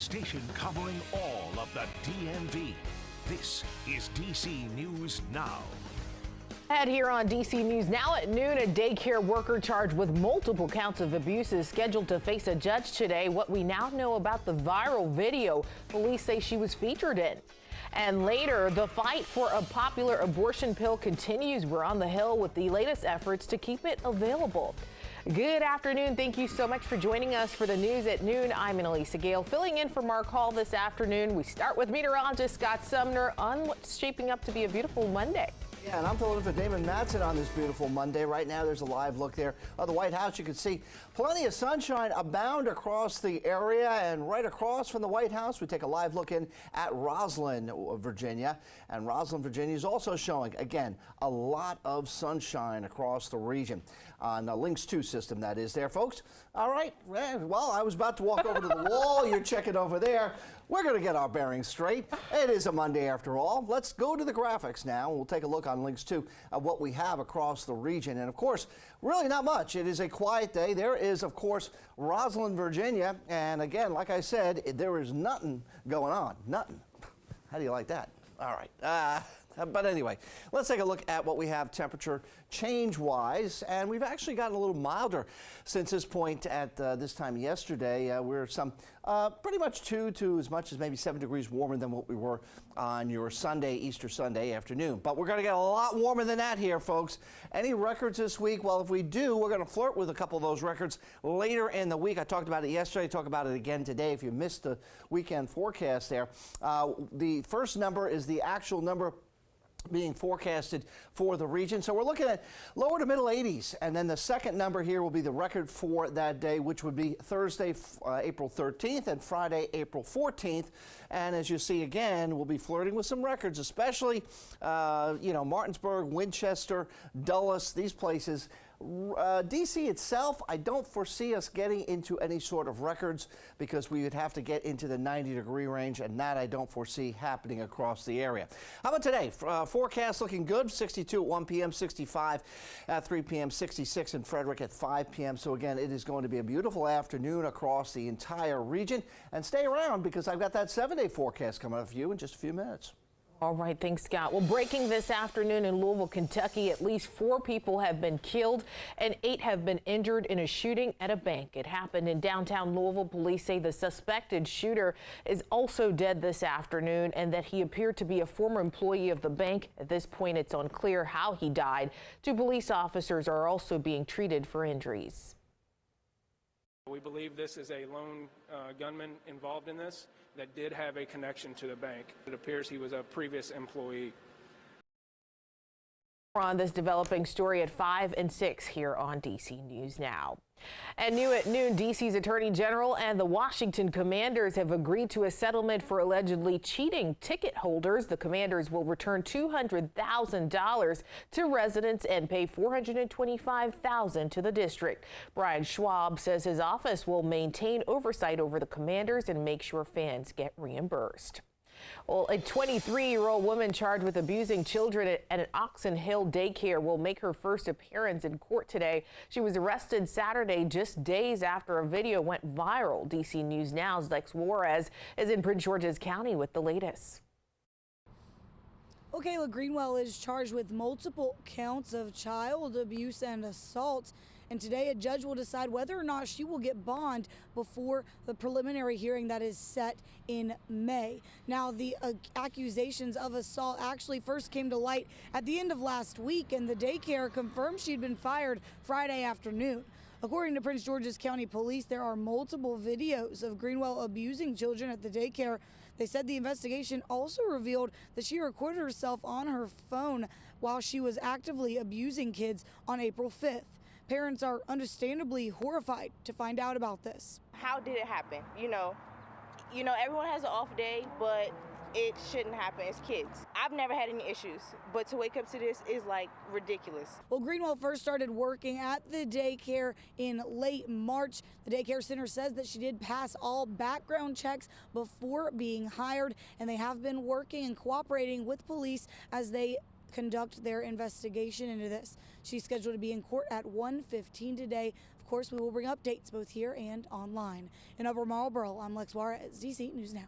station covering all of the DMV. This is DC News Now. Ahead here on DC News Now at noon, a daycare worker charged with multiple counts of abuse is scheduled to face a judge today. What we now know about the viral video police say she was featured in. And later, the fight for a popular abortion pill continues. We're on the Hill with the latest efforts to keep it available. Good afternoon. Thank you so much for joining us for the news at noon. I'm Annalisa Gale, filling in for Mark Hall this afternoon. We start with meteorologist Scott Sumner on what's shaping up to be a beautiful Monday. Yeah, and I'm filling in for Damon Matson on this beautiful Monday. Right now, there's a live look there of the White House. You can see plenty of sunshine abound across the area, and right across from the White House, we take a live look in at Roslyn, Virginia. And Roslyn, Virginia is also showing, again, a lot of sunshine across the region on the Lynx 2 system, that is there, folks. All right, well, I was about to walk over to the wall. You're checking over there. We're going to get our bearings straight. It is a Monday after all. Let's go to the graphics now. We'll take a look on Lynx 2 of what we have across the region. And of course, really not much. It is a quiet day. There is, of course, Roslyn, Virginia. And again, like I said, there is nothing going on. Nothing. How do you like that? All right. But anyway, let's take a look at what we have temperature change-wise, and we've actually gotten a little milder since this point at this time yesterday. We're some pretty much 2 to as much as maybe 7 degrees warmer than what we were on your Sunday, Easter Sunday afternoon. But we're going to get a lot warmer than that here, folks. Any records this week? Well, if we do, we're going to flirt with a couple of those records later in the week. I talked about it yesterday. Talk about it again today. If you missed the weekend forecast there, the first number is the actual number being forecasted for the region. So we're looking at lower to middle 80s. And then the second number here will be the record for that day, which would be Thursday, April 13th and Friday, April 14th. And as you see again, we'll be flirting with some records, especially, Martinsburg, Winchester, Dulles, these places. DC itself, I don't foresee us getting into any sort of records because we would have to get into the 90-degree range, and that I don't foresee happening across the area. How about today? Forecast looking good, 62 at 1 p.m., 65 at 3 p.m., 66 in Frederick at 5 p.m. So again, it is going to be a beautiful afternoon across the entire region. And stay around because I've got that 7-day forecast coming up for you in just a few minutes. All right, thanks, Scott. Well, breaking this afternoon in Louisville, Kentucky, at least 4 people have been killed and 8 have been injured in a shooting at a bank. It happened in downtown Louisville. Police say the suspected shooter is also dead this afternoon and that he appeared to be a former employee of the bank. At this point, it's unclear how he died. 2 police officers are also being treated for injuries. We believe this is a lone gunman involved in this that did have a connection to the bank. It appears he was a previous employee. We're on this developing story at 5 and 6 here on DC News Now. And new at noon, DC's Attorney General and the Washington Commanders have agreed to a settlement for allegedly cheating ticket holders. The Commanders will return $200,000 to residents and pay $425,000 to the district. Brian Schwab says his office will maintain oversight over the Commanders and make sure fans get reimbursed. Well, a 23-year-old woman charged with abusing children at an Oxon Hill daycare will make her first appearance in court today. She was arrested Saturday, just days after a video went viral. DC News Now's Lex Juarez is in Prince George's County with the latest. Kayla Greenwell is charged with multiple counts of child abuse and assault. And today a judge will decide whether or not she will get bond before the preliminary hearing that is set in May. Now, the accusations of assault actually first came to light at the end of last week, and the daycare confirmed she'd been fired Friday afternoon. According to Prince George's County Police, there are multiple videos of Greenwell abusing children at the daycare. They said the investigation also revealed that she recorded herself on her phone while she was actively abusing kids on April 5th. Parents are understandably horrified to find out about this. How did it happen? You know, everyone has an off day, but it shouldn't happen as kids. I've never had any issues, but to wake up to this is like ridiculous. Well, Greenwell first started working at the daycare in late March. The daycare center says that she did pass all background checks before being hired, and they have been working and cooperating with police as they conduct their investigation into this. She's scheduled to be in court at 1:15 today. Of course, we will bring updates both here and online. In Upper Marlboro, I'm Lex Juarez, DC News Now.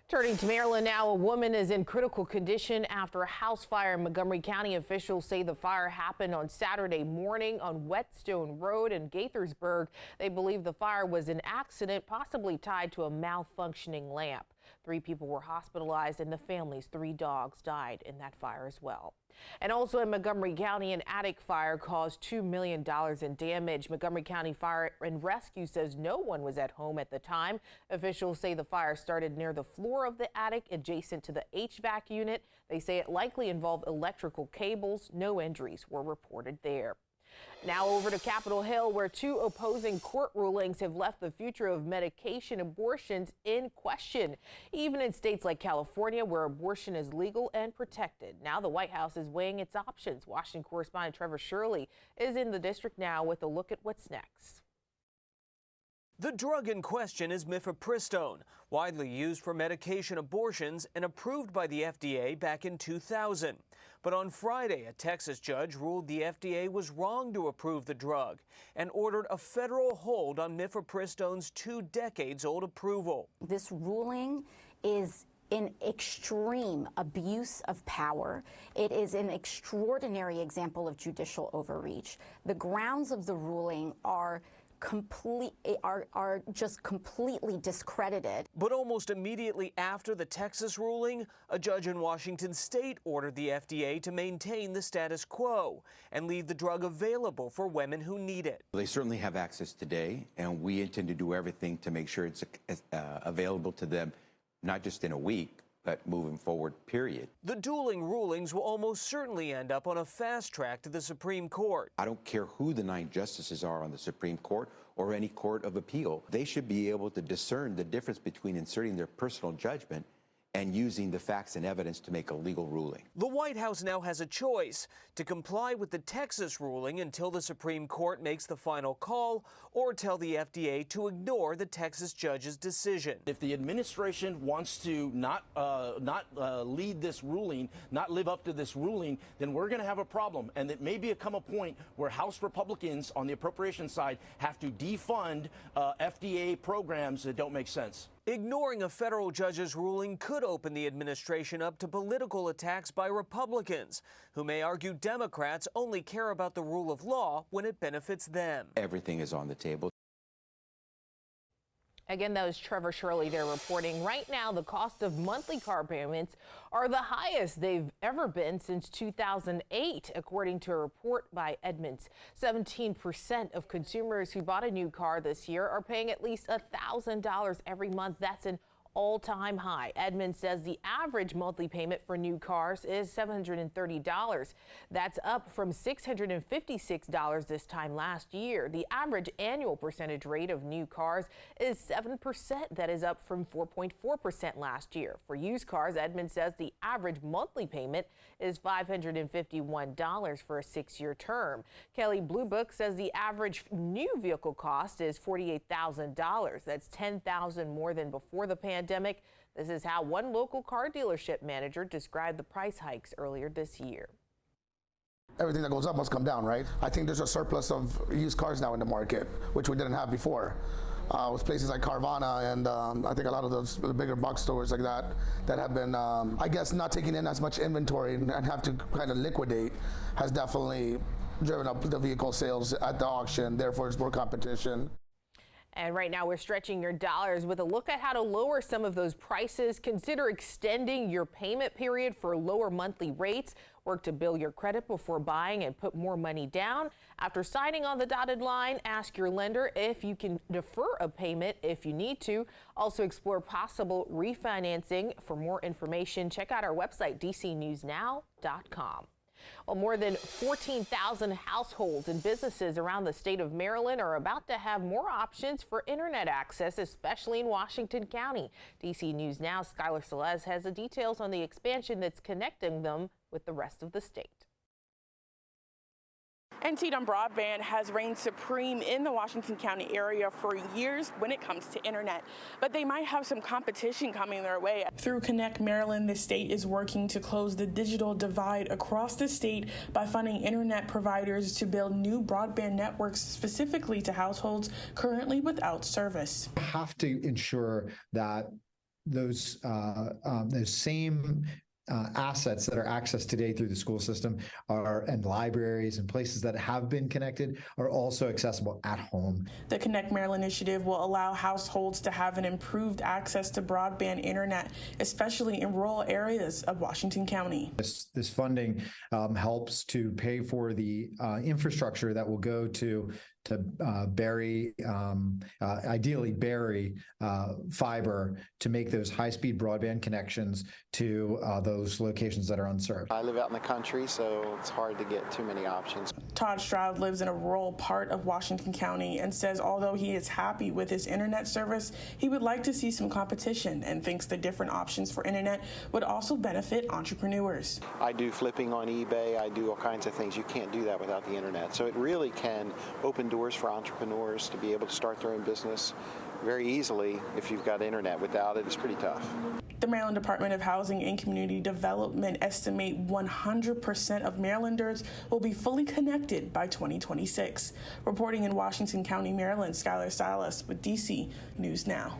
Turning to Maryland now, a woman is in critical condition after a house fire in Montgomery County. Officials say the fire happened on Saturday morning on Whetstone Road in Gaithersburg. They believe the fire was an accident, possibly tied to a malfunctioning lamp. 3 people were hospitalized and the family's 3 dogs died in that fire as well. And also in Montgomery County, an attic fire caused $2 million in damage. Montgomery County Fire and Rescue says no one was at home at the time. Officials say the fire started near the floor of the attic adjacent to the HVAC unit. They say it likely involved electrical cables. No injuries were reported there. Now over to Capitol Hill, where 2 opposing court rulings have left the future of medication abortions in question. Even in states like California, where abortion is legal and protected. Now the White House is weighing its options. Washington correspondent Trevor Shirley is in the district now with a look at what's next. The drug in question is mifepristone, widely used for medication abortions and approved by the FDA back in 2000. But on Friday, a Texas judge ruled the FDA was wrong to approve the drug and ordered a federal hold on mifepristone's 2 decades-old approval. This ruling is an extreme abuse of power. It is an extraordinary example of judicial overreach. The grounds of the ruling are just completely discredited. But almost immediately after the Texas ruling, a judge in Washington state ordered the FDA to maintain the status quo and leave the drug available for women who need it. They certainly have access today, and we intend to do everything to make sure it's available to them, not just in a week, but moving forward, period. The dueling rulings will almost certainly end up on a fast track to the Supreme Court. I don't care who the 9 justices are on the Supreme Court or any court of appeal. They should be able to discern the difference between inserting their personal judgment and using the facts and evidence to make a legal ruling. The White House now has a choice to comply with the Texas ruling until the Supreme Court makes the final call, or tell the FDA to ignore the Texas judge's decision. If the administration wants to not lead this ruling, not live up to this ruling, then we're going to have a problem. And it may come a point where House Republicans on the appropriation side have to defund FDA programs that don't make sense. Ignoring a federal judge's ruling could open the administration up to political attacks by Republicans, who may argue Democrats only care about the rule of law when it benefits them. Everything is on the table. Again, that was Trevor Shirley there reporting. Right now, the cost of monthly car payments are the highest they've ever been since 2008, according to a report by Edmunds. 17% of consumers who bought a new car this year are paying at least $1,000 every month. That's an all-time high. Edmunds says the average monthly payment for new cars is $730. That's up from $656 this time last year. The average annual percentage rate of new cars is 7%. That is up from 4.4% last year. For used cars, Edmunds says the average monthly payment is $551 for a 6-year term. Kelley Blue Book says the average new vehicle cost is $48,000. That's $10,000 more than before the pandemic. This is how one local car dealership manager described the price hikes earlier this year. Everything that goes up must come down, right? I think there's a surplus of used cars now in the market, which we didn't have before. With places like Carvana and I think a lot of those bigger box stores like that have been, I guess, not taking in as much inventory and have to kind of liquidate has definitely driven up the vehicle sales at the auction. Therefore, it's more competition. And right now we're stretching your dollars with a look at how to lower some of those prices. Consider extending your payment period for lower monthly rates. Work to build your credit before buying and put more money down. After signing on the dotted line, ask your lender if you can defer a payment if you need to. Also explore possible refinancing. For more information, check out our website, dcnewsnow.com. Well, more than 14,000 households and businesses around the state of Maryland are about to have more options for internet access, especially in Washington County. DC News Now, Skylar Selez has the details on the expansion that's connecting them with the rest of the state. Antietam Broadband has reigned supreme in the Washington County area for years when it comes to internet, but they might have some competition coming their way. Through Connect Maryland, the state is working to close the digital divide across the state by funding internet providers to build new broadband networks specifically to households currently without service. We have to ensure that those same assets that are accessed today through the school system and libraries and places that have been connected are also accessible at home. The Connect Maryland initiative will allow households to have an improved access to broadband internet, especially in rural areas of Washington County. This funding helps to pay for the infrastructure that will go to ideally bury fiber to make those high-speed broadband connections to those locations that are unserved. I live out in the country, so it's hard to get too many options. Todd Stroud lives in a rural part of Washington County and says although he is happy with his internet service, he would like to see some competition and thinks the different options for internet would also benefit entrepreneurs. I do flipping on eBay. I do all kinds of things. You can't do that without the internet. So it really can open doors for entrepreneurs to be able to start their own business very easily. If you've got internet, without it, it's pretty tough. The Maryland Department of Housing and Community Development estimate 100% of Marylanders will be fully connected by 2026. Reporting in Washington County, Maryland, Skylar Salas with DC News Now.